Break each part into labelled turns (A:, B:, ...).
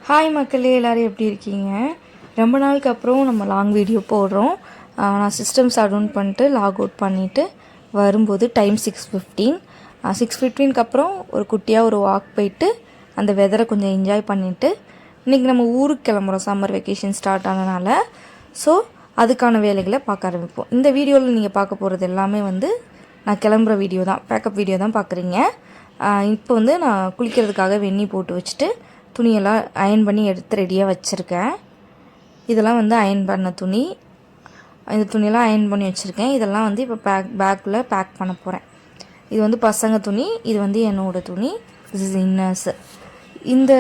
A: Hi மக்களே, எல்லோரும் எப்படி இருக்கீங்க? ரொம்ப நாளுக்கு அப்புறம் நம்ம லாங் வீடியோ போடுறோம். நான் சிஸ்டம் டவுன் பண்ணிட்டு லாக் அவுட் பண்ணிவிட்டு வரும்போது டைம் 6:15. 6:15க்கு அப்புறம் ஒரு குட்டியாக ஒரு வாக் போயிட்டு அந்த வெதரை கொஞ்சம் என்ஜாய் பண்ணிவிட்டு இன்றைக்கி நம்ம ஊருக்கு கிளம்புறோம். சம்மர் வெக்கேஷன் ஸ்டார்ட் ஆனதுனால. ஸோ அதுக்கான வேலைகளை பார்க்க ஆரம்பிப்போம். இந்த வீடியோவில் நீங்கள் பார்க்க போகிறது எல்லாமே நான் கிளம்புற வீடியோ தான், பேக்கப் வீடியோ தான் பார்க்குறீங்க. இப்போ நான் குளிக்கிறதுக்காக வெந்நி போட்டு வச்சுட்டு துணியெல்லாம் அயன் பண்ணி எடுத்து ரெடியாக வச்சுருக்கேன். இதெல்லாம் அயன் பண்ண துணி. இந்த துணியெல்லாம் அயன் பண்ணி வச்சுருக்கேன். இதெல்லாம் இப்போ பேக்கில் பேக் பண்ண போகிறேன். இது பசங்க துணி, இது என்னோடய துணி. This is inners. இந்த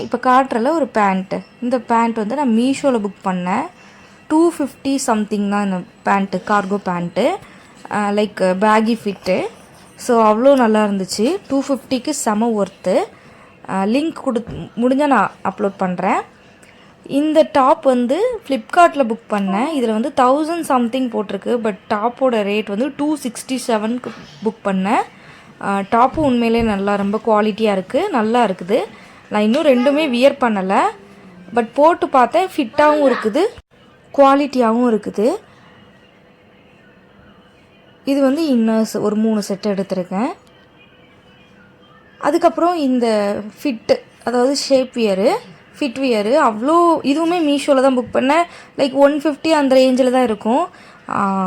A: இப்போ காட்டுறல ஒரு பேண்ட்டு. இந்த பேண்ட் நான் மீஷோவில் புக் பண்ணேன். 250 சம்திங் தான் இந்த pant, cargo pant, like baggy fit. So அவ்வளோ நல்லா இருந்துச்சு. 250க்கு செம ஒர்த்து. லிங்க் முடிஞ்சால் நான் அப்லோட் பண்ணுறேன். இந்த டாப் ஃப்ளிப்கார்ட்டில் புக் பண்ணேன். இதில் 1000 சம்திங் போட்டிருக்கு. பட் டாப்போட ரேட் 267க்கு புக் பண்ணேன். டாப்பும் உண்மையிலே நல்லா ரொம்ப குவாலிட்டியாக இருக்குது, நல்லா இருக்குது. நான் இன்னும் ரெண்டுமே வியர் பண்ணலை. பட் போட்டு பார்த்தேன், ஃபிட்டாகவும் இருக்குது, குவாலிட்டியாகவும் இருக்குது. இது இன்னர்ஸ் ஒரு 3 செட் எடுத்திருக்கேன். அதுக்கப்புறம் இந்த ஃபிட்டு, அதாவது ஷேப் வியரு, ஃபிட் வியரு, அவ்வளோ இதுவுமே மீஷோவில் தான் புக் பண்ணேன். லைக் 150 அந்த ரேஞ்சில் தான் இருக்கும்.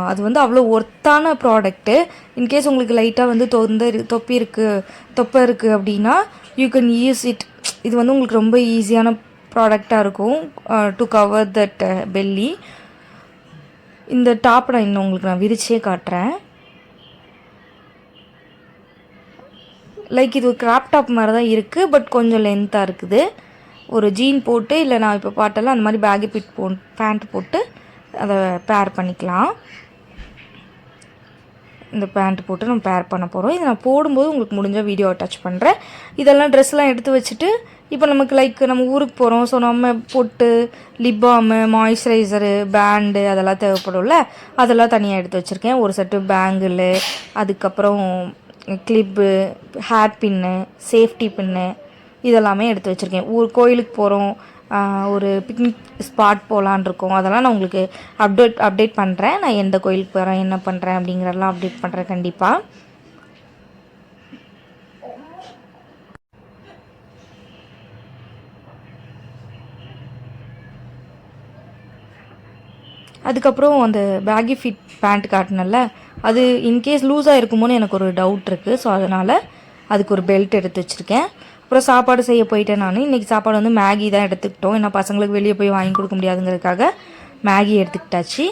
A: அது அவ்வளோ ஒர்த்தான ப்ராடக்ட்டு. இன்கேஸ் உங்களுக்கு லைட்டாக தொப்பை இருக்குது அப்படின்னா யூ கேன் யூஸ் இட். இது உங்களுக்கு ரொம்ப ஈஸியான ப்ராடக்டாக இருக்கும் டு கவர் தட் பெல்லி. இந்த டாப் நான் உங்களுக்கு விரிச்சே காட்டுறேன். லைக் இது ஒரு கிராப் டாப் மாதிரி தான் இருக்குது, பட் கொஞ்சம் லென்த்தாக இருக்குது. ஒரு ஜீன் போட்டு, இல்லை நான் இப்போ பாட்டெல்லாம் அந்த மாதிரி பேகி பேண்ட் போட்டு அதை பேர் பண்ணிக்கலாம். இந்த பேண்ட் போட்டு நம்ம பேர் பண்ண போகிறோம். இதை நான் போடும்போது உங்களுக்கு முடிஞ்ச வீடியோ அட்டாச் பண்ணுறேன். இதெல்லாம் ட்ரெஸ்லாம் எடுத்து வச்சுட்டு இப்போ நமக்கு லைக் நம்ம ஊருக்கு போகிறோம். ஸோ நம்ம பொட்டு, லிப் பாமு, மாய்ஸ்சரைசரு, பேண்டு அதெல்லாம் தேவைப்படும்ல, அதெல்லாம் தனியாக எடுத்து வச்சுருக்கேன். ஒரு செட்டு பேங்கிள், அதுக்கப்புறம் கிளிப்பு, ஹேர் பின்னு, சேஃப்டி பின்னு, இதெல்லாமே எடுத்து வச்சுருக்கேன். கோயிலுக்கு போகிறோம், ஒரு பிக்னிக் ஸ்பாட் போகலான் இருக்கோம். அதெல்லாம் நான் உங்களுக்கு அப்டேட் பண்ணுறேன். நான் எந்த கோயிலுக்கு போகிறேன், என்ன பண்ணுறேன் அப்படிங்கிறதெல்லாம் அப்டேட் பண்ணுறேன் கண்டிப்பாக. அதுக்கப்புறம் அந்த பேகி ஃபிட் பேண்ட் காட்டினல, அது இன்கேஸ் லூஸாக இருக்குமோன்னு எனக்கு ஒரு டவுட் இருக்குது. ஸோ அதனால் அதுக்கு ஒரு பெல்ட் எடுத்து வச்சுருக்கேன். அப்புறம் சாப்பாடு செய்ய போயிட்டேன் நான். இன்றைக்கி சாப்பாடு மேகி தான் எடுத்துக்கிட்டோம். ஏன்னா பசங்களுக்கு வெளியே போய் வாங்கி கொடுக்க முடியாதுங்கிறதுக்காக மேகி எடுத்துக்கிட்டாச்சு.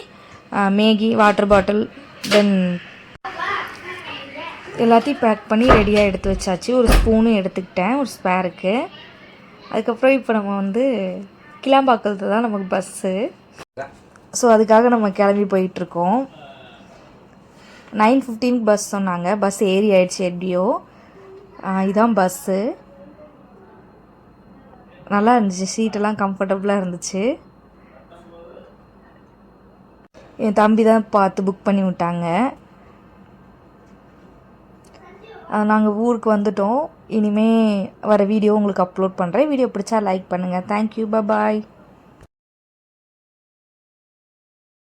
A: மேகி, வாட்டர் பாட்டில், தென் எல்லாத்தையும் பேக் பண்ணி ரெடியாக எடுத்து வச்சாச்சு. ஒரு ஸ்பூனும் எடுத்துக்கிட்டேன், ஒரு ஸ்பேருக்கு. அதுக்கப்புறம் இப்போ நம்ம கிளாம்பாக்கத்து தான் நமக்கு பஸ்ஸு. ஸோ அதுக்காக நம்ம கிளம்பி போயிட்டுருக்கோம். 9:15 பஸ் சொன்னாங்க. பஸ் ஏறி ஆயிடுச்சு எப்படியோ. இதுதான் பஸ்ஸு. நல்லா இருந்துச்சு, சீட்டெல்லாம் கம்ஃபர்டபுளாக இருந்துச்சு. என் தம்பி தான் பார்த்து புக் பண்ணி விட்டாங்க. நாங்கள் ஊருக்கு வந்துட்டோம். இனிமேல் வர வீடியோ உங்களுக்கு அப்லோட் பண்ணுறேன். வீடியோ பிடிச்சா லைக் பண்ணுங்கள். தேங்க்யூ, பாய்.